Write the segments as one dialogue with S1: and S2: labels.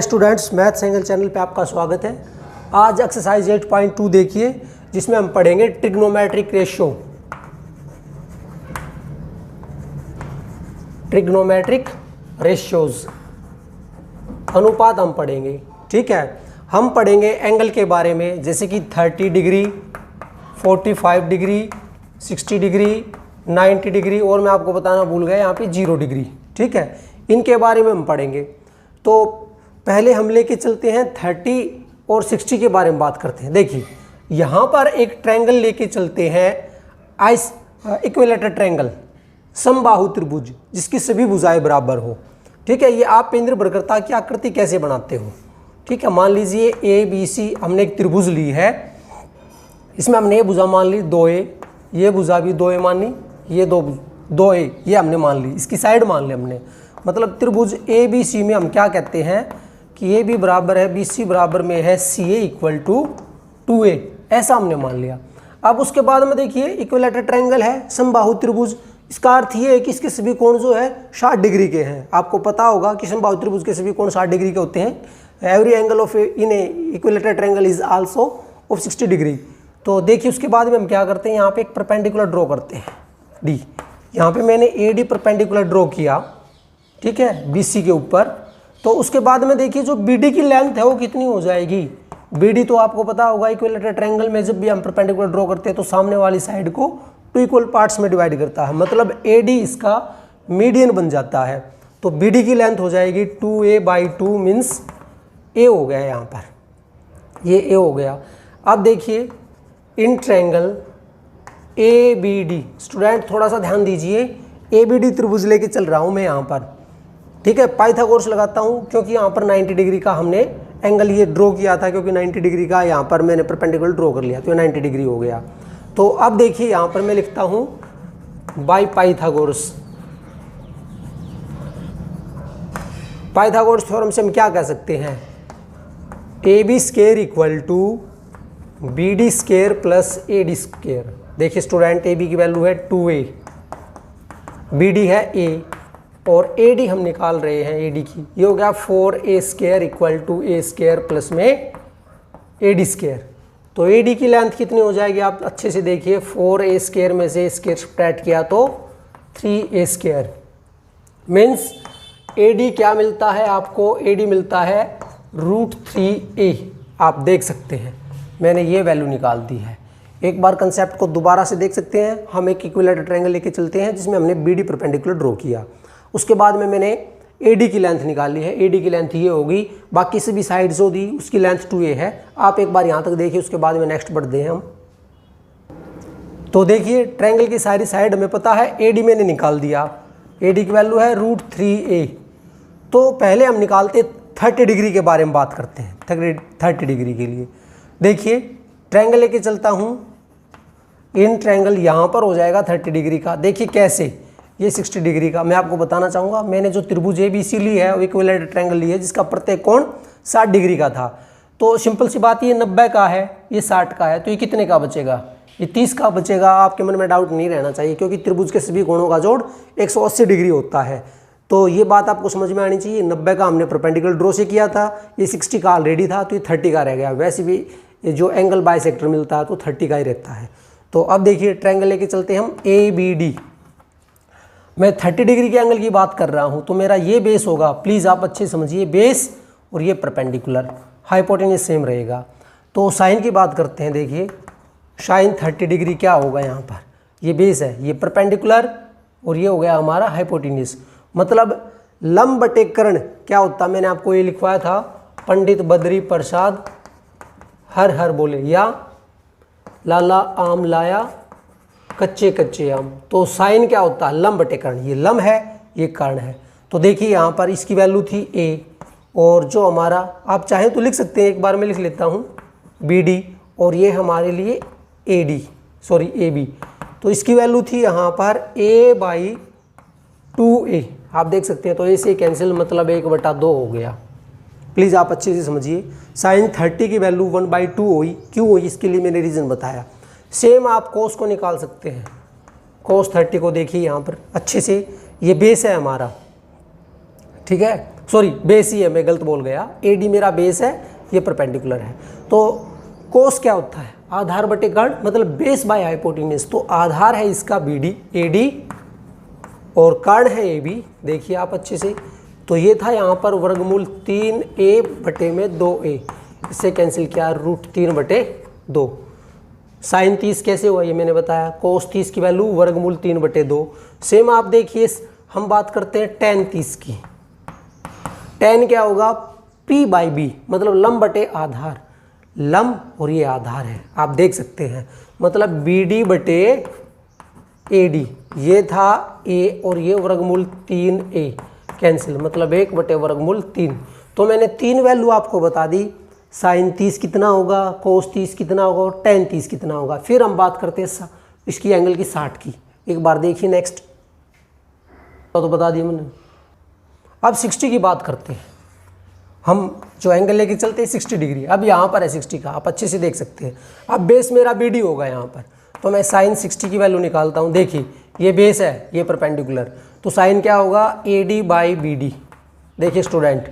S1: Students, maths angle channel पे आपका स्वागत है। आज एक्सरसाइज 8.2 देखिए, जिसमें हम पढ़ेंगे ट्रिग्नोमेट्रिक रेशियो। ट्रिग्नोमेट्रिक रेशियोज, अनुपात हम पढ़ेंगे। ठीक है, हम पढ़ेंगे एंगल के बारे में, जैसे कि 30 डिग्री, 45 डिग्री, 60 डिग्री, 90 डिग्री, और मैं आपको बताना भूल गया यहाँ पे 0 डिग्री। ठीक है, इनके बारे में हम पढ़ेंगे। तो पहले हम लेके चलते हैं 30 और 60 के बारे में बात करते हैं। देखिए, यहाँ पर एक ट्रायंगल लेके चलते हैं, इक्विलेटरल ट्रायंगल, समबाहु त्रिभुज, जिसकी सभी भुजाएं बराबर हो। ठीक है, ये आप पे निर्भर करता है कि आकृति कैसे बनाते हो। ठीक है, मान लीजिए ABC हमने एक त्रिभुज ली है, इसमें हमने ये भुजा मान ली 2A, ये भुजा भी 2A मान ली, ये 2A ये हमने मान ली, इसकी साइड मान ली हमने। मतलब त्रिभुज ABC में हम क्या कहते हैं कि ए बी बराबर है BC बराबर में है CA इक्वल टू 2A, ऐसा हमने मान लिया। अब उसके बाद में देखिए, इक्विलेटरल ट्रायंगल है, समबाहु त्रिभुज, इसका अर्थ ये है कि इसके सभी कोण जो है 60 डिग्री के हैं। आपको पता होगा कि समबाहु त्रिभुज के सभी कोण 60 डिग्री के होते हैं। Every angle of in A equilateral triangle is also of 60 degree. तो देखिए, उसके बाद में हम क्या करते हैं, यहाँ पे एक परपेंडिकुलर ड्रॉ करते हैं D। यहाँ पे मैंने AD परपेंडिकुलर ड्रॉ किया, ठीक है, BC के ऊपर। तो उसके बाद में देखिए, जो BD की लेंथ है वो कितनी हो जाएगी। BD तो आपको पता होगा, इक्विलेटरल ट्रायंगल में जब भी हम परपेंडिकुलर ड्रॉ करते हैं तो सामने वाली साइड को 2 इक्वल पार्ट्स में डिवाइड करता है, मतलब AD इसका मीडियन बन जाता है। तो BD की लेंथ हो जाएगी 2A/2 मीन्स A हो गया यहाँ पर, ये A हो गया। अब देखिए, इन ट्रायंगल ABD, स्टूडेंट थोड़ा सा ध्यान दीजिए, ABD त्रिभुज लेके चल रहा हूँ मैं यहाँ पर। ठीक है, पाइथागोरस लगाता हूँ, क्योंकि यहाँ पर 90 डिग्री का हमने एंगल ये ड्रॉ किया था, क्योंकि 90 डिग्री का यहाँ पर मैंने परपेंडिकुलर ड्रॉ कर लिया, तो 90 डिग्री हो गया। तो अब देखिए, यहाँ पर मैं लिखता हूँ बाय पाइथागोरस। पाइथागोरस थ्योरम से हम क्या कह सकते हैं, AB square equal to BD square plus AD square. देखिए स्टूडेंट, AB की वैल्यू है 2A, BD है A, और AD हम निकाल रहे हैं AD की, ये हो गया 4A square equal to A square plus में AD स्क्वायर। तो AD की लेंथ कितनी हो जाएगी, आप अच्छे से देखिए, 4A स्क्वायर में से स्क्वायर सब्ट्रैक्ट किया तो 3A स्क्वायर, मीन्स AD क्या मिलता है आपको, AD मिलता है √3A। आप देख सकते हैं, मैंने ये वैल्यू निकाल दी है। एक बार कंसेप्ट को दोबारा से देख सकते हैं। हम एक इक्विलेटरल ट्रायंगल लेके चलते हैं, जिसमें हमने BD परपेंडिकुलर ड्रॉ किया। उसके बाद में मैंने AD की लेंथ निकाली है, AD की लेंथ ये होगी, बाकी से भी साइड जो दी उसकी लेंथ 2A है। आप एक बार यहाँ तक देखिए, उसके बाद में नेक्स्ट बढ़ते हैं हम। तो देखिए, ट्रायंगल की सारी साइड हमें पता है, AD मैंने निकाल दिया, AD की वैल्यू है √3A। तो पहले हम निकालते 30 डिग्री के बारे में बात करते हैं। 30 डिग्री के लिए देखिए, ट्रायंगल लेके चलता हूँ, इन ट्रायंगल यहाँ पर हो जाएगा 30 डिग्री का। देखिए कैसे, ये 60 डिग्री का। मैं आपको बताना चाहूँगा, मैंने जो त्रिभुज ABC ली है वो इक्विलेटरल ट्रायंगल ली है, जिसका प्रत्येक कोण 60 डिग्री का था। तो सिंपल सी बात, ये 90 का है, ये 60 का है, तो ये कितने का बचेगा, ये 30 का बचेगा। आपके मन में डाउट नहीं रहना चाहिए, क्योंकि त्रिभुज के सभी कोणों का जोड़ 180 डिग्री होता है। तो ये बात आपको समझ में आनी चाहिए। 90 का हमने परपेंडिकुलर ड्रॉ से किया था, ये 60 का ऑलरेडी था, तो ये 30 का रह गया। वैसे भी जो एंगल बाइसेक्टर मिलता है तो 30 का ही रहता है। तो अब देखिए, ट्रायंगल लेके चलते हैं हम ABD। मैं 30 डिग्री के एंगल की बात कर रहा हूँ, तो मेरा ये बेस होगा, प्लीज़ आप अच्छे समझिए, बेस और ये परपेंडिकुलर, हाइपोटेन्यूज सेम रहेगा। तो साइन की बात करते हैं। देखिए, साइन 30 डिग्री क्या होगा, यहाँ पर ये बेस है, ये परपेंडिकुलर, और ये हो गया हमारा हाइपोटेन्यूज। मतलब लंब बटे कर्ण क्या होता, मैंने आपको ये लिखवाया था, पंडित बद्री प्रसाद हर हर बोले, या लाला आम लाया कच्चे कच्चे आम। तो साइन क्या होता है, लंब बटे कर्ण, ये लंब है, ये कर्ण है। तो देखिए, यहाँ पर इसकी वैल्यू थी A, और जो हमारा, आप चाहें तो लिख सकते हैं, एक बार मैं लिख लेता हूँ BD, और ये हमारे लिए AB। तो इसकी वैल्यू थी यहाँ पर A/2A। आप देख सकते हैं, तो A से कैंसिल, मतलब 1/2 हो गया। प्लीज़ आप अच्छे से समझिए, साइन 30 की वैल्यू 1/2 हुई, क्यों हुई, इसके लिए मैंने रीज़न बताया। सेम आप कोस को निकाल सकते हैं, कोस 30 को देखिए यहाँ पर अच्छे से, ये बेस है हमारा, ठीक है, सॉरी बेस ही है, मैं गलत बोल गया, AD मेरा बेस है, ये परपेंडिकुलर है। तो कोस क्या होता है, आधार बटे कर्ण, मतलब बेस बाय हाइपोटेन्यूज। तो आधार है इसका BD AD और कर्ण है AB, देखिए आप अच्छे से। तो ये था यहाँ पर वर्गमूल 3A बटे में 2A, इससे कैंसिल किया √3 बटे 2। साइन 30 कैसे हुआ ये मैंने बताया, कोस 30 की वैल्यू वर्गमूल 3 बटे 2। सेम आप देखिए, हम बात करते हैं tan 30 की। tan क्या होगा, P/B, मतलब लंब बटे आधार, लंब और ये आधार है, आप देख सकते हैं, मतलब BD बटे AD, ये था A और ये वर्गमूल 3A, कैंसिल, मतलब 1 बटे वर्गमूल 3। तो मैंने 3 वैल्यू आपको बता दी, साइन 30 कितना होगा, कोस 30 कितना होगा और tan 30 कितना होगा। फिर हम बात करते हैं इसकी एंगल की 60 की, एक बार देखिए नेक्स्ट, तो बता दिया मैंने। अब 60 की बात करते हैं, हम जो एंगल लेके चलते हैं 60 डिग्री, अब यहाँ पर है 60 का, आप अच्छे से देख सकते हैं। अब बेस मेरा BD होगा यहाँ पर, तो मैं साइन 60 की वैल्यू निकालता हूँ। देखिए ये बेस है, ये परपेंडिकुलर, तो साइन क्या होगा, AD/BD। देखिए स्टूडेंट,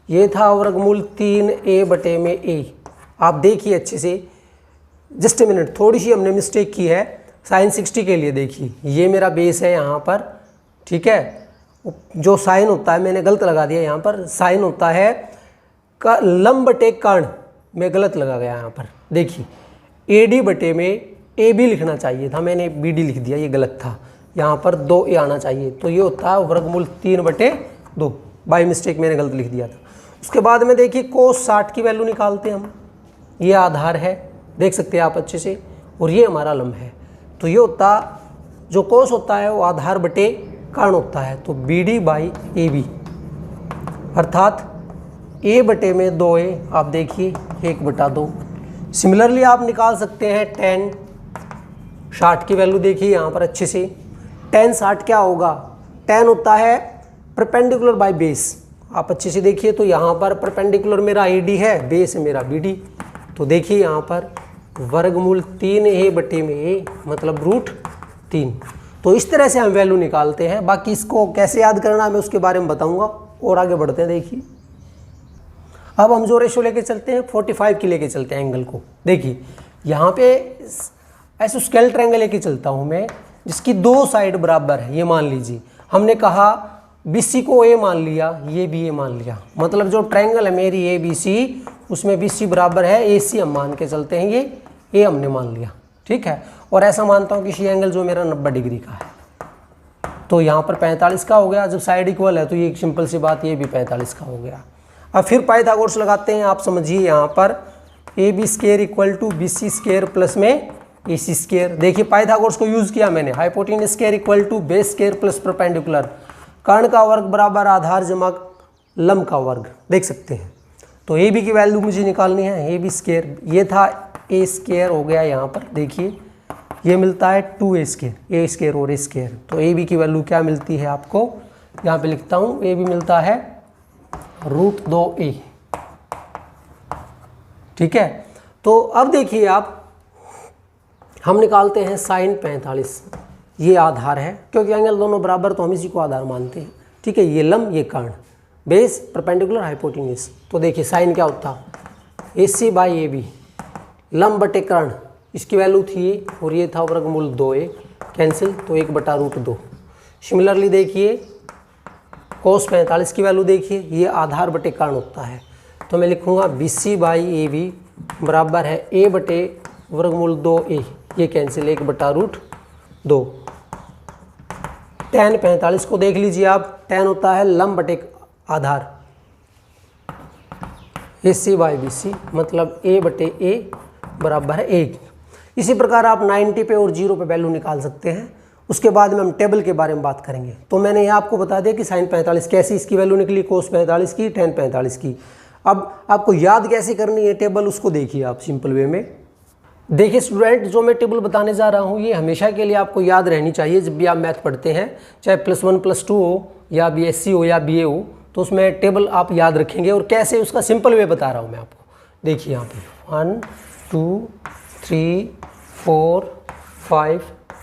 S1: ये था वर्गमूल 3A बटे में A, आप देखिए अच्छे से, जस्ट ए मिनट, थोड़ी सी हमने मिस्टेक की है साइन 60 के लिए। देखिए ये मेरा बेस है यहाँ पर, ठीक है, जो साइन होता है मैंने गलत लगा दिया यहाँ पर, साइन होता है का लंब बटे कर्ण, मैं गलत लगा गया यहाँ पर। देखिए AD बटे में AB लिखना चाहिए था, मैंने BD लिख दिया, ये गलत था, यहाँ पर 2A आना चाहिए। तो ये होता है वर्गमूल 3 बटे 2, बाई मिस्टेक मैंने गलत लिख दिया था। उसके बाद में देखिए कोस 60 की वैल्यू निकालते हैं हम, ये आधार है, देख सकते हैं आप अच्छे से, और ये हमारा लंब है। तो ये होता, जो कोस होता है वो आधार बटे कर्ण होता है, तो BD/AB, अर्थात A बटे में 2A, आप देखिए 1 बटा 2। सिमिलरली आप निकाल सकते हैं tan 60 की वैल्यू, देखिए यहाँ पर अच्छे से, tan 60 क्या होगा, tan होता है परपेंडिकुलर बाय बेस, आप अच्छे से देखिए। तो यहाँ पर परपेंडिकुलर मेरा AD है, बेस है मेरा BD, तो देखिए यहाँ पर वर्गमूल 3A बटे में A, मतलब √3। तो इस तरह से हम वैल्यू निकालते हैं। बाकी इसको कैसे याद करना है मैं उसके बारे में बताऊंगा, और आगे बढ़ते हैं। देखिए अब हम जो रेशो लेके चलते हैं 45 की लेके चलते हैं एंगल को। देखिए यहाँ पे ऐसे स्केल ट्रायंगल लेके चलता हूँ मैं, जिसकी 2 साइड बराबर है। ये मान लीजिए हमने कहा BC को A मान लिया, ये भी A मान लिया, मतलब जो ट्रायंगल है मेरी ABC, उसमें BC बराबर है AC, हम मान के चलते हैं, ये A हमने मान लिया, ठीक है। और ऐसा मानता हूँ किसी एंगल जो मेरा 90 डिग्री का है, तो यहाँ पर 45 का हो गया। जब साइड इक्वल है तो ये एक सिंपल सी बात, ये भी 45 का हो गया। अब फिर पाइथागोरस लगाते हैं, आप समझिए यहाँ पर AB² = BC² प्लस में AC²। देखिए पाइथागोरस को यूज़ किया मैंने, हाइपोटेन्यूज² = बेस² प्लस परपेंडिकुलर, कर्ण का वर्ग बराबर आधार जमा लंब का वर्ग, देख सकते हैं। तो AB की वैल्यू मुझे निकालनी है, AB², ये था A² हो गया यहाँ पर, देखिए ये मिलता है 2A², A² और A²। तो AB की वैल्यू क्या मिलती है आपको, यहाँ पे लिखता हूँ, AB मिलता है √2A, ठीक है। तो अब देखिए आप, हम निकालते हैं साइन 45, ये आधार है, क्योंकि एंगल दोनों बराबर तो हम इसी को आधार मानते हैं, ठीक है। ये लंब, ये कर्ण, बेस परपेंडिकुलर हाइपोटेन्यूज। तो देखिए साइन क्या होता, AC/AB, लंब बटे कर्ण, इसकी वैल्यू थी और ये था वर्गमूल 2A, कैंसिल, तो 1 बटा √2। सिमिलरली देखिए कोस 45 की वैल्यू देखिए, ये आधार बटे कर्ण होता है, तो मैं लिखूँगा BC/AB बराबर है A बटे वर्गमूल 2A, ये कैंसिल, 1 बटा √2। tan 45 को देख लीजिए आप, tan होता है लंब बटे आधार, AC/BC, मतलब A बटे A बराबर है 1। इसी प्रकार आप 90 पे और 0 पे वैल्यू निकाल सकते हैं। उसके बाद में हम टेबल के बारे में बात करेंगे। तो मैंने ये आपको बता दिया कि साइन 45 कैसी इसकी वैल्यू निकली, कोस 45 की, tan 45 की। अब आपको याद कैसे करनी है टेबल, उसको देखिए आप सिंपल वे में। देखिए स्टूडेंट, जो मैं टेबल बताने जा रहा हूँ ये हमेशा के लिए आपको याद रहनी चाहिए जब भी आप मैथ पढ़ते हैं, चाहे +1 +2 हो या BSc हो या BA हो, तो उसमें टेबल आप याद रखेंगे। और कैसे, उसका सिंपल वे बता रहा हूँ मैं आपको। देखिए यहाँ पे 1 2 3 4 5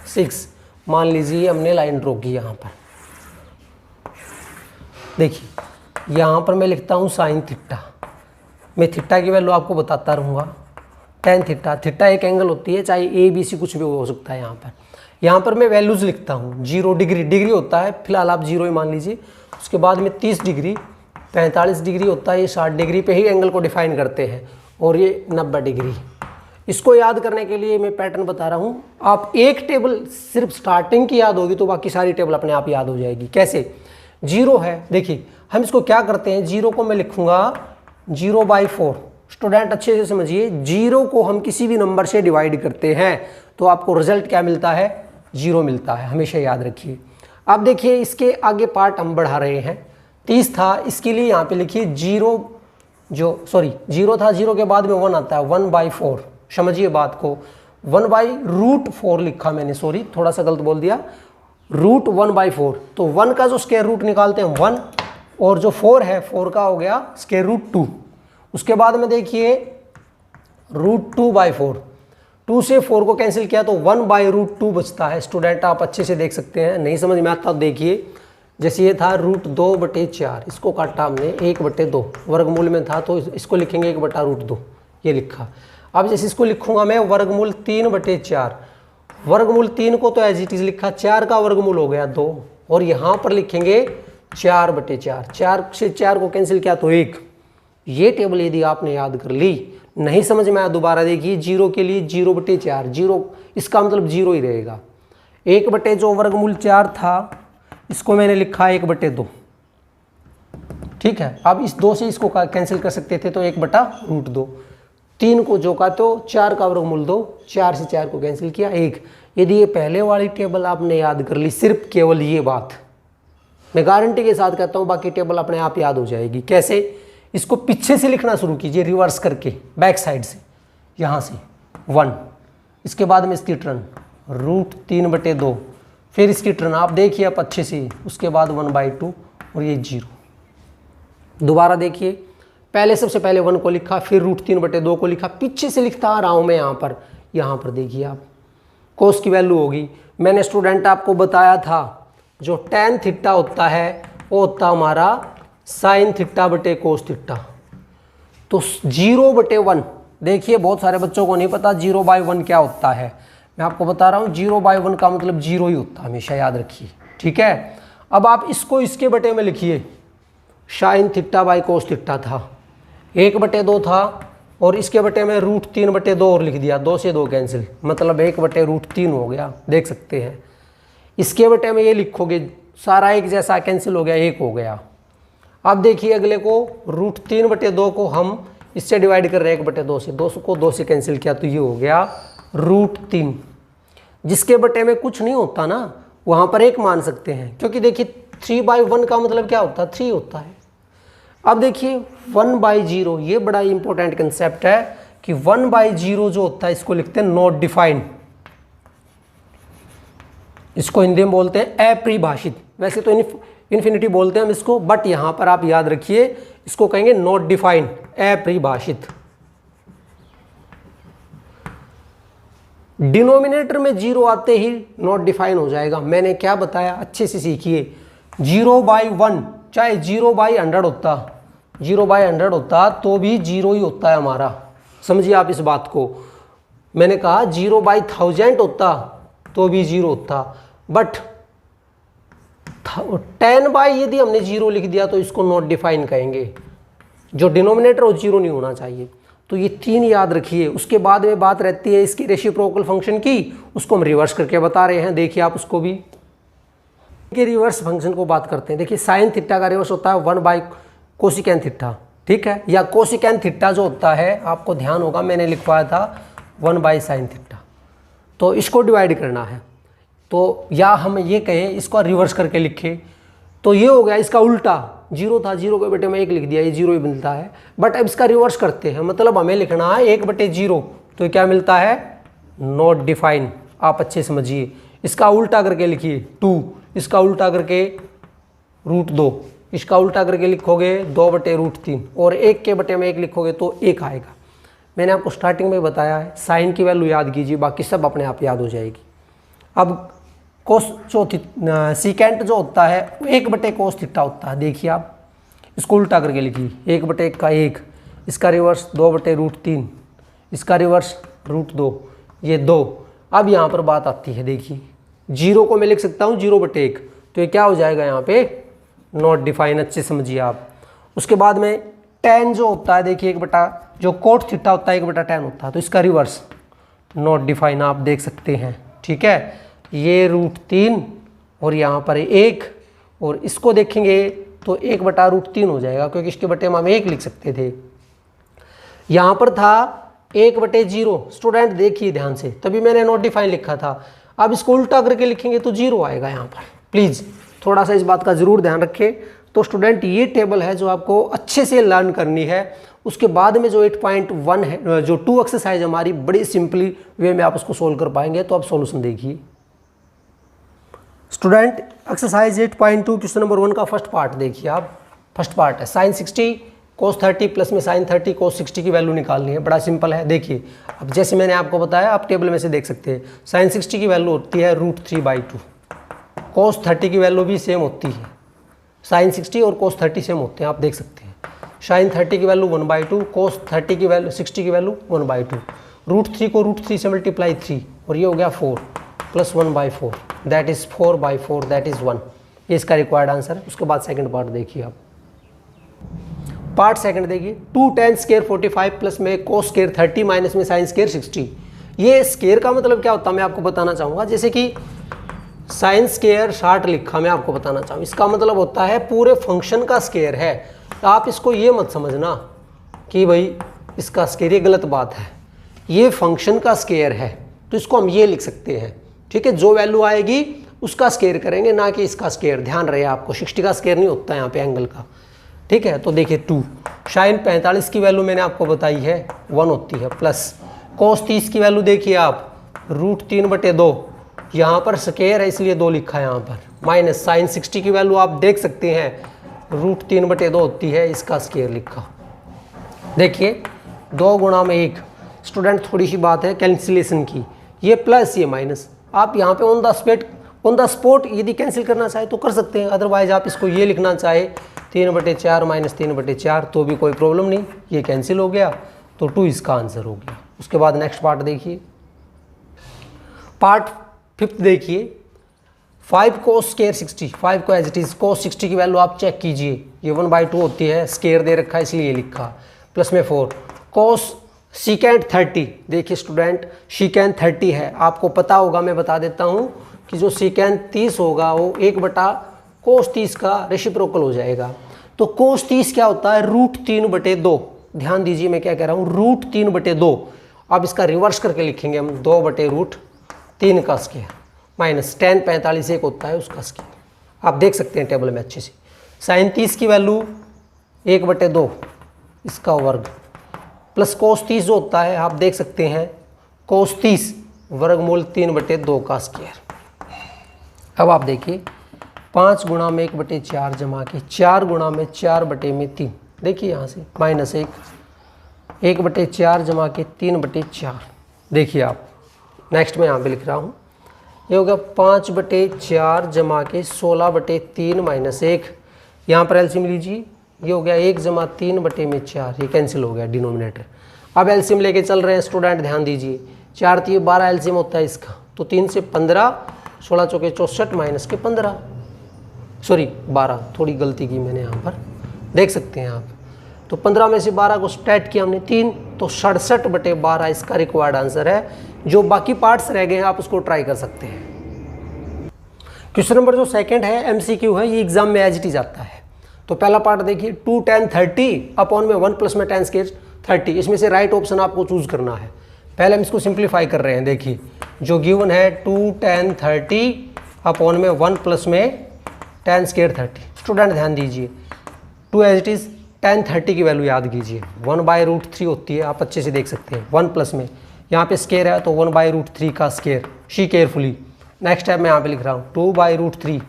S1: 6, मान लीजिए हमने लाइन ड्रॉ की यहाँ पर। देखिए यहाँ पर मैं लिखता हूँ साइन थीटा। मैं थीटा की वैल्यू आपको बताता रहूँगा। टेन थीटा, थीटा एक एंगल होती है, चाहे ए बी सी कुछ भी हो सकता है। यहाँ पर मैं वैल्यूज़ लिखता हूँ। 0 डिग्री, डिग्री होता है, फिलहाल आप 0 ही मान लीजिए। उसके बाद में 30 डिग्री, 45 डिग्री होता है, ये 60 डिग्री पे ही एंगल को डिफाइन करते हैं, और ये 90 डिग्री। इसको याद करने के लिए मैं पैटर्न बता रहा हूँ। आप एक टेबल सिर्फ स्टार्टिंग की याद होगी तो बाकी सारी टेबल अपने आप याद हो जाएगी। कैसे? 0 है, देखिए हम इसको क्या करते हैं, 0 को मैं लिखूँगा 0/4। स्टूडेंट अच्छे से समझिए, 0 को हम किसी भी नंबर से डिवाइड करते हैं तो आपको रिजल्ट क्या मिलता है? 0 मिलता है, हमेशा याद रखिए। अब देखिए इसके आगे पार्ट हम बढ़ा रहे हैं। 30 था, इसके लिए यहाँ पे लिखिए 0 था, 0 के बाद में 1 आता है, 1/4। समझिए बात को, 1/√4 लिखा मैंने, सॉरी थोड़ा सा गलत बोल दिया, √1/4। तो 1 का जो स्क्वायर रूट निकालते हैं 1, और जो 4 है 4 का हो गया √2। उसके बाद में देखिए √2/4, 2 से 4 को कैंसिल किया तो 1/√2 बचता है। स्टूडेंट आप अच्छे से देख सकते हैं, नहीं समझ में आता तो देखिए, जैसे ये था √2/4, इसको काटा हमने 1/2, वर्गमूल में था तो इसको लिखेंगे 1/√2, ये लिखा। अब जैसे इसको लिखूंगा मैं वर्गमूल 3/4, वर्गमूल 3 को तो एज इट इज लिखा, 4 का वर्गमूल हो गया 2, और यहाँ पर लिखेंगे 4/4, 4 से 4 को कैंसिल किया तो 1। ये टेबल यदि आपने याद कर ली, नहीं समझ में आया दोबारा देखिए, 0 के लिए 0/4, 0 इसका मतलब 0 ही रहेगा। 1 जो वर्गमूल 4 था इसको मैंने लिखा 1/2, ठीक है। अब इस 2 से इसको कैंसिल कर सकते थे तो 1/√2। 3 को जो का तो 4 का वर्गमूल 2, 4 से 4 को कैंसिल किया 1। यदि ये पहले वाली टेबल आपने याद कर ली, सिर्फ केवल ये बात, मैं गारंटी के साथ कहता हूँ बाकी टेबल अपने आप याद हो जाएगी। कैसे? इसको पीछे से लिखना शुरू कीजिए, रिवर्स करके, बैक साइड से, यहाँ से 1, इसके बाद में इसकी टर्न √3/2, फिर इसकी टर्न आप देखिए आप अच्छे से, उसके बाद 1/2 और ये 0। दोबारा देखिए, पहले सबसे पहले 1 को लिखा, फिर √3/2 को लिखा, पीछे से लिखता आ रहा हूँ मैं यहाँ पर देखिए आप, कोस की वैल्यू होगी। मैंने स्टूडेंट आपको बताया था जो tan थीटा होता है वो होता हमारा sin θ/cos θ। तो 0/1, देखिए बहुत सारे बच्चों को नहीं पता 0/1 क्या होता है, मैं आपको बता रहा हूँ 0/1 का मतलब 0 ही होता है, हमेशा याद रखिए, ठीक है। अब आप इसको इसके बटे में लिखिए, sin θ/cos θ था, 1/2 था, और इसके बटे में √3/2 और लिख दिया, 2 से 2 कैंसिल, मतलब 1/√3 हो गया, देख सकते हैं। इसके बटे में ये लिखोगे, सारा एक जैसा कैंसिल हो गया, 1 हो गया। अब देखिए अगले को √3/2 को हम इससे डिवाइड कर रहे हैं 1/2 से, 2 को 2 से कैंसिल किया तो ये हो गया √3। जिसके बटे में कुछ नहीं होता ना, वहाँ पर 1 मान सकते हैं, क्योंकि देखिए 3/1 का मतलब क्या होता है? 3 होता है। अब देखिए 1/0, ये बड़ा इंपॉर्टेंट कंसेप्ट है कि 1/0 जो होता है इसको लिखते हैं नॉट डिफाइंड, इसको हिंदी में बोलते हैं अपरिभाषित। वैसे तो इन्फिनिटी बोलते हैं हम इसको, बट यहां पर आप याद रखिए इसको कहेंगे नॉट डिफाइंड, अपरिभाषित। डिनोमिनेटर में 0 आते ही नॉट डिफाइन हो जाएगा। मैंने क्या बताया, अच्छे से सीखिए। 0/1 चाहे 0/100 होता, 0/100 होता तो भी 0 ही होता है हमारा, समझिए आप इस बात को। मैंने कहा 0/1000 होता तो भी 0 होता, बट 10 यदि हमने 0 लिख दिया तो इसको नॉट डिफाइन कहेंगे। जो डिनोमिनेटर वो 0 नहीं होना चाहिए। तो ये 3 याद रखिए। उसके बाद में बात रहती है इसकी रेसिप्रोकल फंक्शन की, उसको हम रिवर्स करके बता रहे हैं, देखिए आप उसको भी के रिवर्स फंक्शन को बात करते हैं। देखिए साइन थीटा का रिवर्स होता है 1/कोसिकेन थीटा, ठीक है, या कोसिकेन थीटा जो होता है, आपको ध्यान होगा मैंने लिखवाया था 1/sin थीटा। तो इसको डिवाइड करना है, तो या हम ये कहें इसको रिवर्स करके लिखे तो ये हो गया इसका उल्टा। 0 था, 0 के बटे में 1 लिख दिया, ये 0 ही मिलता है। बट अब इसका रिवर्स करते हैं, मतलब हमें लिखना है 1/0, तो क्या मिलता है? Not define. आप अच्छे समझिए, इसका उल्टा करके लिखिए 2, इसका उल्टा करके √2, इसका उल्टा करके लिखोगे 2/√3, और 1 के बटे में 1 लिखोगे तो 1 आएगा। मैंने आपको स्टार्टिंग में बताया है, साइन की वैल्यू याद कीजिए, बाकी सब अपने आप याद हो जाएगी। अब कोस जो सीकेंट जो होता है 1/cos थीटा होता है। देखिए आप इसको उल्टा करके लिखिए, 1/1 का 1, इसका रिवर्स 2/√3, इसका रिवर्स √2, ये 2। अब यहाँ पर बात आती है, देखिए 0 को मैं लिख सकता हूँ 0/1, तो ये क्या हो जाएगा यहाँ पे नॉट डिफाइन, अच्छे समझिए आप। उसके बाद में tan जो होता है, देखिए जो कोट थीटा होता है 1/tan होता है, तो इसका रिवर्स नॉट डिफाइन आप देख सकते हैं, ठीक है। ये √3 और यहाँ पर 1, और इसको देखेंगे तो 1/√3 हो जाएगा, क्योंकि इसके बटे हम 1 लिख सकते थे। यहाँ पर था 1/0, स्टूडेंट देखिए ध्यान से, तभी मैंने नॉट डिफाइन लिखा था। अब इसको उल्टा करके लिखेंगे तो 0 आएगा यहाँ पर, प्लीज़ थोड़ा सा इस बात का ज़रूर ध्यान रखें। तो स्टूडेंट ये टेबल है जो आपको अच्छे से लर्न करनी है। उसके बाद में जो 8.1 है, जो 2 एक्सरसाइज हमारी बड़ी सिंपली वे में आप उसको सोल्व कर पाएंगे। तो आप सॉल्यूशन देखिए स्टूडेंट, एक्सरसाइज 8.2 क्वेश्चन नंबर 1 का फर्स्ट पार्ट देखिए आप। फर्स्ट पार्ट है sin 60 cos 30 प्लस में sin 30 cos 60 की वैल्यू निकालनी है। बड़ा सिंपल है, देखिए अब जैसे मैंने आपको बताया आप टेबल में से देख सकते हैं। sin 60 की वैल्यू होती है √3/2, cos 30 की वैल्यू भी सेम होती है, sin 60 और cos 30 सेम होते हैं, आप देख सकते हैं। sin 30 की वैल्यू 1/2, cos 30 की वैल्यू 60 की वैल्यू 1/2, √3 को √3 से मल्टीप्लाई 3, और ये हो गया 4 plus 1/4, that is 4/4, that is 1। ये इसका रिक्वायर्ड आंसर है। उसके बाद सेकंड पार्ट देखिए आप। पार्ट सेकंड देखिए, 2 tan स्क्वायर 45 प्लस में cos स्क्वायर 30 माइनस में sin स्क्वायर 60। ये स्क्वायर का मतलब क्या होता है मैं आपको बताना चाहूँगा। जैसे कि sin स्क्वायर 60 लिखा, मैं आपको बताना चाहूँ, इसका मतलब होता है पूरे फंक्शन का स्क्वायर है। तो आप इसको ये मत समझना कि भाई इसका स्क्वायर, ये गलत बात है। ये फंक्शन का स्क्वायर है, तो इसको हम ये लिख सकते हैं, ठीक है। जो वैल्यू आएगी उसका स्क्वायर करेंगे, ना कि इसका स्क्वायर। ध्यान रहे आपको, 60 का स्क्वायर नहीं होता है यहाँ पे एंगल का, ठीक है। तो देखिए 2 sin 45 की वैल्यू मैंने आपको बताई है 1 होती है, प्लस cos 30 की वैल्यू देखिए आप √3/2, यहाँ पर स्क्वायर है इसलिए 2 लिखा है यहाँ पर, माइनस sin 60 की वैल्यू आप देख सकते हैं √3/2 होती है, इसका स्क्वायर लिखा। देखिए 2 गुणा में 1। स्टूडेंट थोड़ी सी बात है कैंसिलेशन की, ये प्लस ये माइनस, आप यहाँ पे ऑन द स्पॉट यदि कैंसिल करना चाहे तो कर सकते हैं। अदरवाइज आप इसको ये लिखना चाहे 3/4 माइनस 3/4 तो भी कोई प्रॉब्लम नहीं, ये कैंसिल हो गया, तो 2 इसका आंसर हो गया। उसके बाद नेक्स्ट पार्ट देखिए, पार्ट 5 देखिए, 5 cos स्क्वायर 60, 5 को एज इट इज cos 60 की वैल्यू आप चेक कीजिए, ये 1/2 होती है, स्क्वायर दे रखा है इसलिए लिखा, प्लस में 4 cos secant 30। देखिए स्टूडेंट secant 30 है, आपको पता होगा, मैं बता देता हूँ कि जो secant 30 होगा वो 1/cos 30 का रेसिप्रोकल हो जाएगा। तो cos 30 क्या होता है √3/2। ध्यान दीजिए मैं क्या कह रहा हूँ, √3/2। अब इसका रिवर्स करके लिखेंगे हम 2/√3 का स्क्वायर, माइनस tan 45 एक होता है उसका स्क्वायर। आप देख सकते हैं टेबल में अच्छे से। sin 30 की वैल्यू 1/2 इसका वर्ग, प्लस cos 30 जो होता है आप देख सकते हैं cos 30 वर्गमूल 3/2 का स्क्वायर। अब आप देखिए 5 गुणा में 1/4 जमा के 4 गुणा में 4/3। देखिए यहाँ से माइनस 1/4 जमा के 3/4। देखिए आप नेक्स्ट में यहाँ पे लिख रहा हूँ, ये हो गया 5/4 जमा के 16/3 माइनस 1। यहाँ पर एलसीएम लीजिए, ये हो गया 1 जमा 3/4, ये कैंसिल हो गया डिनोमिनेटर। अब एलसीएम लेके चल रहे हैं स्टूडेंट, ध्यान दीजिए 4 3 12 एलसीएम होता है इसका, तो 3 से 15, 16 चौके 64 माइनस के 15, सॉरी 12, थोड़ी गलती की मैंने यहाँ पर, देख सकते हैं आप। तो 15 में से 12 को सब्ट्रैक्ट किया हमने 3, तो 67/12 इसका रिक्वायर्ड आंसर है। जो बाकी पार्ट्स रह गए हैं आप उसको ट्राई कर सकते हैं। क्वेश्चन नंबर जो सेकंड है एमसीक्यू है, ये एग्जाम में एज इट इज आता है। तो पहला पार्ट देखिए 2 tan 30 अपॉन में 1 प्लस में tan स्क्वायर 30, इसमें से राइट ऑप्शन आपको चूज करना है। पहले हम इसको सिंप्लीफाई कर रहे हैं। देखिए जो गिवन है 2 tan 30 अपॉन में 1 प्लस में tan स्क्वायर 30। स्टूडेंट ध्यान दीजिए 2 एज इट इज tan 30 की वैल्यू याद कीजिए 1/√3 होती है, आप अच्छे से देख सकते हैं। 1 प्लस में यहाँ पे स्क्वायर है तो 1/√3 का square, she carefully. Next step मैं यहाँ पे लिख रहा हूँ 2/√3,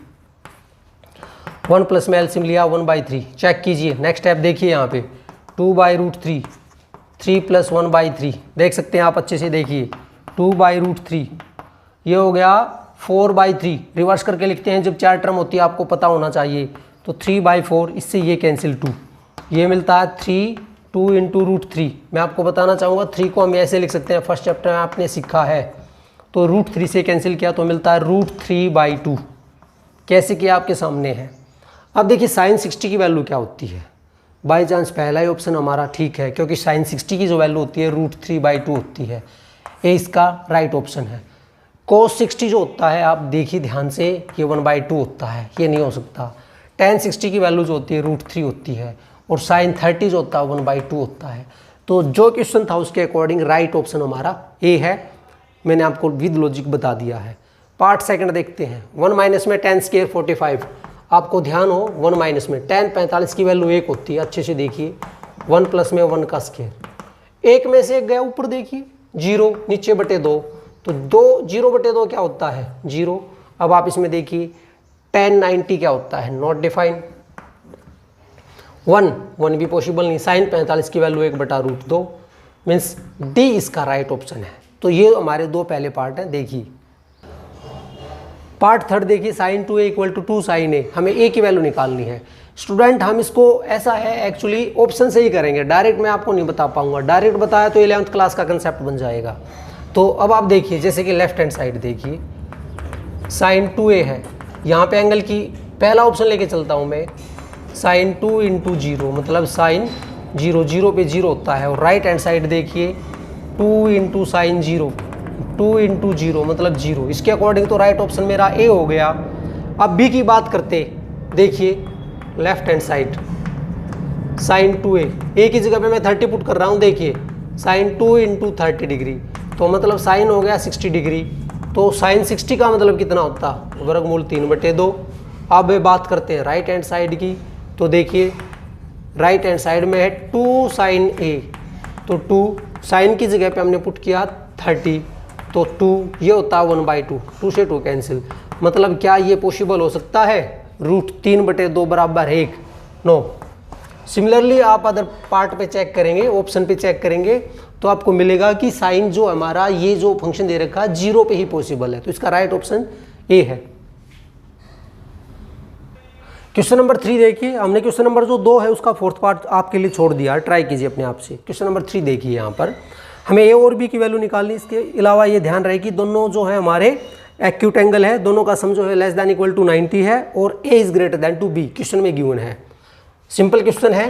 S1: 1 प्लस में एलसीएम लिया 1/3, चेक कीजिए। नेक्स्ट स्टेप देखिए यहाँ पे 2/√3, 3 प्लस 1/3, देख सकते हैं आप अच्छे से, देखिए 2/√3, ये हो गया 4/3। रिवर्स करके लिखते हैं, जब 4 टर्म होती है आपको पता होना चाहिए तो 3/4, इससे ये कैंसिल 2, ये मिलता है 3, 2 इंटू √3। मैं आपको बताना चाहूँगा 3 को हम ऐसे लिख सकते हैं, फर्स्ट चैप्टर में आपने सीखा है। तो √3 से कैंसिल किया तो मिलता है √3/2। कैसे किया आपके सामने है। अब देखिए sin 60 की वैल्यू क्या होती है। बाई चांस पहला ही ऑप्शन हमारा ठीक है, क्योंकि sin 60 की जो वैल्यू होती है √3/2 होती है। ये इसका राइट ऑप्शन है। cos 60 जो होता है, आप देखिए ध्यान से, ये 1/2 होता है, ये नहीं हो सकता। tan 60 की वैल्यू जो होती है √3 होती है, और sin 30 जो होता है 1/2 होता है। तो जो क्वेश्चन था उसके अकॉर्डिंग राइट ऑप्शन हमारा ए है। मैंने आपको विद लॉजिक बता दिया है। पार्ट सेकंड देखते हैं। 1 माइनस में tan स्क्वायर 45, आपको ध्यान हो 1 माइनस में tan 45 की वैल्यू 1 होती है। अच्छे से देखिए, 1 प्लस में 1 का स्क्वायर, 1 में से 1 गया ऊपर, देखिए 0, नीचे बटे 2, तो 0/2 क्या होता है 0। अब आप इसमें देखिए tan 90 क्या होता है, नॉट डिफाइन। 1 भी पॉसिबल नहीं। sin 45 की वैल्यू 1/√2 मीन्स डी इसका राइट ऑप्शन है। तो ये हमारे दो पहले पार्ट हैं। देखिए पार्ट थर्ड देखिए, sin 2a = 2 sin a, हमें a की वैल्यू निकालनी है। स्टूडेंट हम इसको ऐसा है एक्चुअली ऑप्शन से ही करेंगे, डायरेक्ट मैं आपको नहीं बता पाऊंगा। डायरेक्ट बताया तो 11th क्लास का कंसेप्ट बन जाएगा। तो अब आप देखिए, जैसे कि लेफ्ट हैंड साइड देखिए, sin 2a है, यहाँ पे एंगल की पहला ऑप्शन लेके चलता हूँ मैं, sin 2 × 0 मतलब sin 0, 0 पे 0 होता है। और राइट हैंड साइड देखिए 2 × sin 0, 2 × 0 मतलब 0। इसके अकॉर्डिंग तो राइट ऑप्शन मेरा ए हो गया। अब बी की बात करते, देखिए left hand side sin 2a, ए की जगह पे मैं 30 पुट कर रहा हूँ। देखिए sin 2 × 30 डिग्री, तो मतलब साइन हो गया 60 डिग्री। तो sin 60 का मतलब कितना होता, वर्गमूल 3/2। अब बात करते हैं राइट हैंड साइड की। तो देखिए राइट हैंड साइड में है 2 sin a, तो 2 साइन की जगह पे हमने पुट किया 30, तो 2 ये होता है 1/2, 2 से 2 कैंसिल। मतलब क्या ये पॉसिबल हो सकता है, √3/2 बराबर 1? नो। सिमिलरली आप अदर पार्ट पे चेक करेंगे, ऑप्शन पे चेक करेंगे, तो आपको मिलेगा कि साइन जो हमारा ये जो फंक्शन दे रखा है 0 पे ही पॉसिबल है। तो इसका राइट ऑप्शन ए है। क्वेश्चन नंबर 3 देखिए, हमने क्वेश्चन नंबर जो 2 है उसका फोर्थ पार्ट आपके लिए छोड़ दिया, ट्राई कीजिए अपने आप से। क्वेश्चन नंबर 3 देखिए, यहाँ पर हमें ए और बी की वैल्यू निकालनी। इसके अलावा ये ध्यान रहे कि दोनों जो है हमारे एक्यूट एंगल है, दोनों का सम जो है <= 90 है, और a > b क्वेश्चन में गिवन है। सिंपल क्वेश्चन है।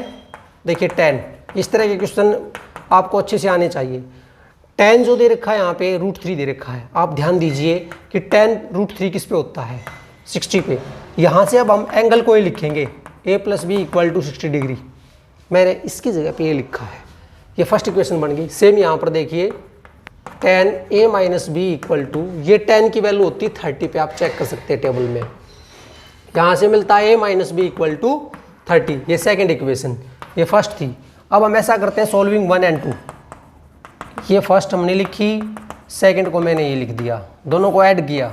S1: देखिए tan, इस तरह के क्वेश्चन आपको अच्छे से आने चाहिए। tan जो दे रखा है यहाँ पे √3 दे रखा है। आप ध्यान दीजिए कि tan √3 किस पे होता है, 60 पे। यहाँ से अब हम एंगल को ये लिखेंगे, a + b = 60 डिग्री। मैंने इसकी जगह पे ये लिखा है, ये फर्स्ट इक्वेशन बन गई। सेम यहाँ पर देखिए tan a - b = ये tan की वैल्यू होती है 30 पे, आप चेक कर सकते हैं टेबल में। यहाँ से मिलता है a - b = 30, ये सेकंड इक्वेशन, ये फर्स्ट थी। अब हम ऐसा करते हैं सॉल्विंग 1 और 2। ये फर्स्ट हमने लिखी, सेकंड को मैंने ये लिख दिया, दोनों को ऐड किया।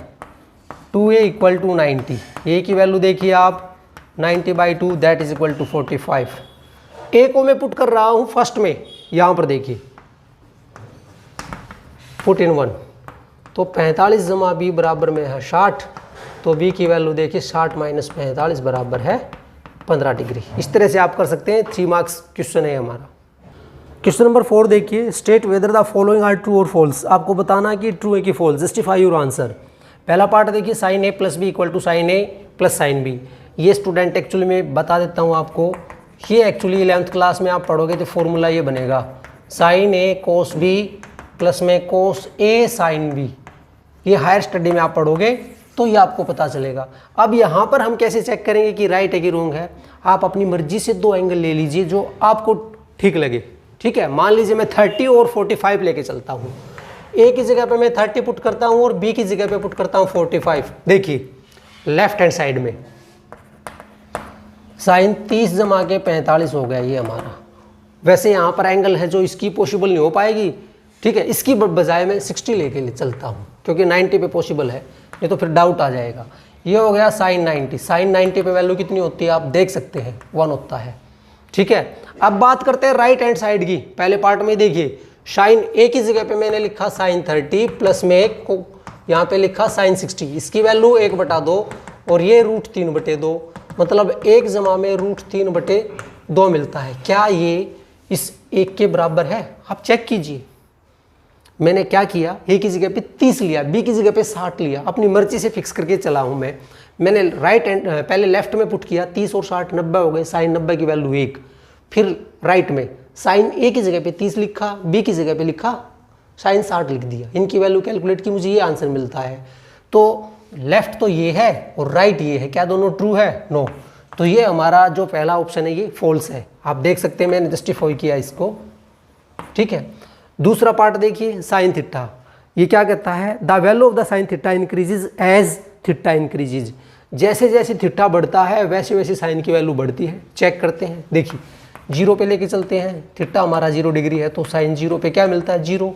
S1: 2a = 90, a की वैल्यू देखिए आप 90/2 that is equal to 45। a को मैं पुट कर रहा हूँ फर्स्ट में, यहाँ पर देखिए पुट इन 1, तो 45 + b बराबर में है 60, तो b की वैल्यू देखिए 60 - 45 बराबर है 15 डिग्री। इस तरह से आप कर सकते हैं। 3 मार्क्स क्वेश्चन है हमारा। क्वेश्चन नंबर 4 देखिए, state whether the following are true और फॉल्स। आपको बताना है कि ट्रू है कि फॉल्स, जस्टिफाई योर आंसर। पहला पार्ट देखिए, sin a + b = sin a + sin b। ये स्टूडेंट एक्चुअली मैं बता देता हूँ आपको, ये एक्चुअली 11th क्लास में आप पढ़ोगे तो फॉर्मूला ये बनेगा, sin a cos b plus में cos a sin b। ये हायर स्टडी में आप पढ़ोगे तो ये आपको पता चलेगा। अब यहाँ पर हम कैसे चेक करेंगे कि राइट है कि रॉन्ग है। आप अपनी मर्जी से 2 एंगल ले लीजिए जो आपको ठीक लगे। ठीक है, मान लीजिए मैं 30 और 45 लेके चलता हूँ। ए की जगह पे मैं 30 पुट करता हूँ और बी की जगह पे पुट करता हूँ 45। देखिए लेफ्ट हैंड साइड में साइन 30 + के 45 हो गया ये हमारा। वैसे यहाँ पर एंगल है जो इसकी पॉसिबल नहीं हो पाएगी। ठीक है, इसकी बजाय मैं 60 लेके चलता हूँ क्योंकि 90 पे पॉसिबल है, नहीं तो फिर डाउट आ जाएगा। ये हो गया sin 90। sin 90 पे वैल्यू कितनी होती है आप देख सकते हैं, 1 होता है। ठीक है, अब बात करते हैं राइट हैंड साइड की। पहले पार्ट में देखिए, sin a की जगह पे मैंने लिखा sin 30 प्लस में एक को यहाँ पे लिखा sin 60। इसकी वैल्यू 1/2 और ये √3/2, मतलब 1 जमा में √3/2 मिलता है। क्या ये इस 1 के बराबर है? आप चेक कीजिए। मैंने क्या किया, ए की जगह पे 30 लिया, बी की जगह पे 60 लिया, अपनी मर्जी से फिक्स करके चला हूँ मैं। मैंने राइट एंड पहले लेफ्ट में पुट किया, 30 और 60 90 हो गए, साइन 90 की वैल्यू 1। फिर राइट में साइन ए की जगह पे 30 लिखा, बी की जगह पे लिखा साइन 60 लिख दिया, इनकी वैल्यू कैलकुलेट की, मुझे ये आंसर मिलता है। तो लेफ्ट तो ये है और राइट ये है, क्या दोनों ट्रू है? नो। तो ये हमारा जो पहला ऑप्शन है ये फॉल्स है। आप देख सकते हैं मैंने जस्टिफाई किया इसको, ठीक है। दूसरा पार्ट देखिए, साइन थीटा। ये क्या कहता है? The value of the sine theta increases as theta increases. जैसे जैसे थीटा बढ़ता है वैसे वैसे साइन की वैल्यू बढ़ती है। चेक करते हैं, देखिए 0 पे लेके चलते हैं, थीटा हमारा 0 डिग्री है तो साइन 0 पे क्या मिलता है? 0।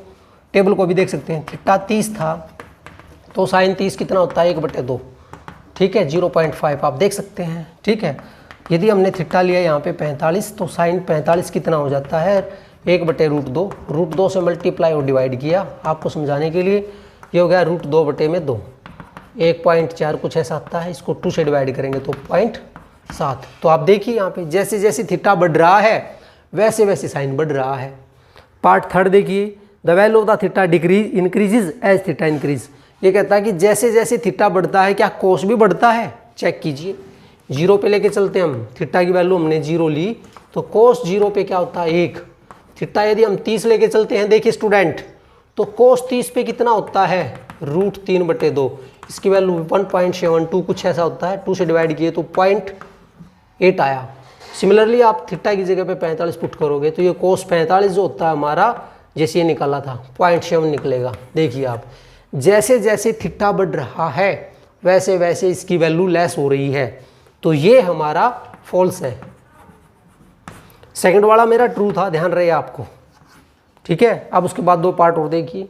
S1: टेबल को भी देख सकते हैं, थीटा 30 था तो साइन 30 कितना होता है? 1/2, ठीक है, 0.5 आप देख सकते हैं, ठीक है। यदि हमने थीटा लिया यहाँ पे 45 तो साइन 45 कितना हो जाता है? 1/√2। √2 से मल्टीप्लाई और डिवाइड किया आपको समझाने के लिए, ये हो गया √2/2। 1.4 कुछ ऐसा आता है, इसको 2 से डिवाइड करेंगे तो 0.7। तो आप देखिए यहाँ पे जैसे जैसे थीटा बढ़ रहा है वैसे वैसे साइन बढ़ रहा है। पार्ट थर्ड देखिए, the value of the theta decrease increases as theta increase. ये कहता है कि जैसे जैसे थीटा बढ़ता है क्या कोस भी बढ़ता है? चेक कीजिए, 0 पे लेके चलते हैं हम, थीटा की वैल्यू हमने 0 ली तो कोस 0 पे क्या होता है? 1। थीटा यदि हम 30 लेके चलते हैं, देखिए स्टूडेंट, तो कोस 30 पे कितना होता है? √3/2। इसकी वैल्यू 1.72 कुछ ऐसा होता है, 2 से डिवाइड किए तो 0.8 आया। सिमिलरली आप थीटा की जगह पे 45 पुट करोगे तो ये कोस 45 जो होता है हमारा, जैसे ये निकाला था 0.7 निकलेगा। देखिए आप, जैसे जैसे थीटा बढ़ रहा है वैसे वैसे इसकी वैल्यू लेस हो रही है, तो ये हमारा फॉल्स है। सेकंड वाला मेरा ट्रू था, ध्यान रहे आपको, ठीक है। अब उसके बाद 2 पार्ट और देखिए।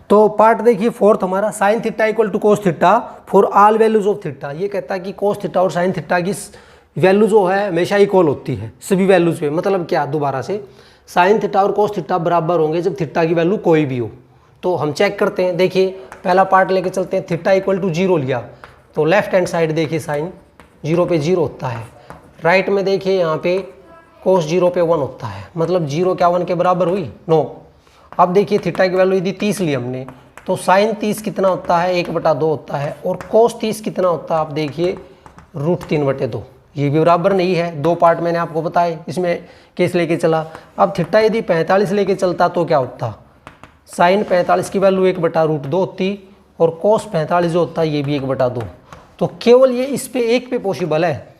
S1: तो पार्ट देखिए फोर्थ हमारा, sine theta equal to cos theta for all values of theta. ये कहता है कि कोस थीटा और साइन थीटा की वैल्यू जो है हमेशा इक्वल होती है सभी वैल्यूज पे। मतलब क्या, दोबारा से साइन थीटा और कोस थीटा बराबर होंगे जब थीटा की वैल्यू कोई भी हो। तो हम चेक करते हैं, देखिए पहला पार्ट लेके चलते हैं, थीटा इक्वल टू 0 लिया तो लेफ्ट हैंड साइड देखिए साइन 0 पे 0 होता है, राइट में देखिए यहाँ पे कोस 0 पे 1 होता है, मतलब 0 क्या 1 के बराबर हुई? नो। अब देखिए थीटा की वैल्यू यदि 30 ली हमने तो साइन 30 कितना होता है? 1/2 होता है, और कोस 30 कितना होता है? आप देखिए √3/2। ये भी बराबर नहीं है, 2 पार्ट मैंने आपको बताए, इसमें केस लेके चला। अब थीटा यदि 45 लेके चलता तो क्या होता? साइन 45 की वैल्यू 1/√2 होती, और कोस 45 जो होता है ये भी 1/2। तो केवल ये इस पे एक पे पॉसिबल है,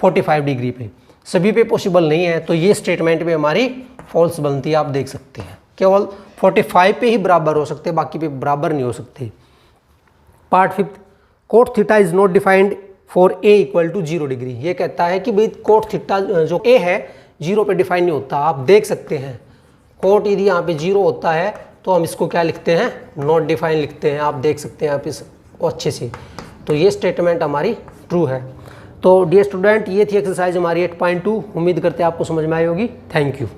S1: 45 डिग्री पे, सभी पे पॉसिबल नहीं है। तो ये स्टेटमेंट में हमारी फॉल्स बनती है। आप देख सकते हैं केवल 45 पे ही बराबर हो सकते, बाकी पे बराबर नहीं हो सकते। Part fifth, cot theta is not defined for A equal to 0 degree. ये कहता है कि भाई कोट थीटा जो ए है 0 पे डिफाइन नहीं होता। आप देख सकते हैं कोट यदि यहाँ पे 0 होता है तो हम इसको क्या लिखते हैं? नॉट डिफाइन लिखते हैं। आप देख सकते हैं आप इसको अच्छे से। तो ये स्टेटमेंट हमारी ट्रू है। तो डियर स्टूडेंट, ये थी एक्सरसाइज हमारी 8.2। उम्मीद करते हैं आपको समझ में आई होगी। Thank you.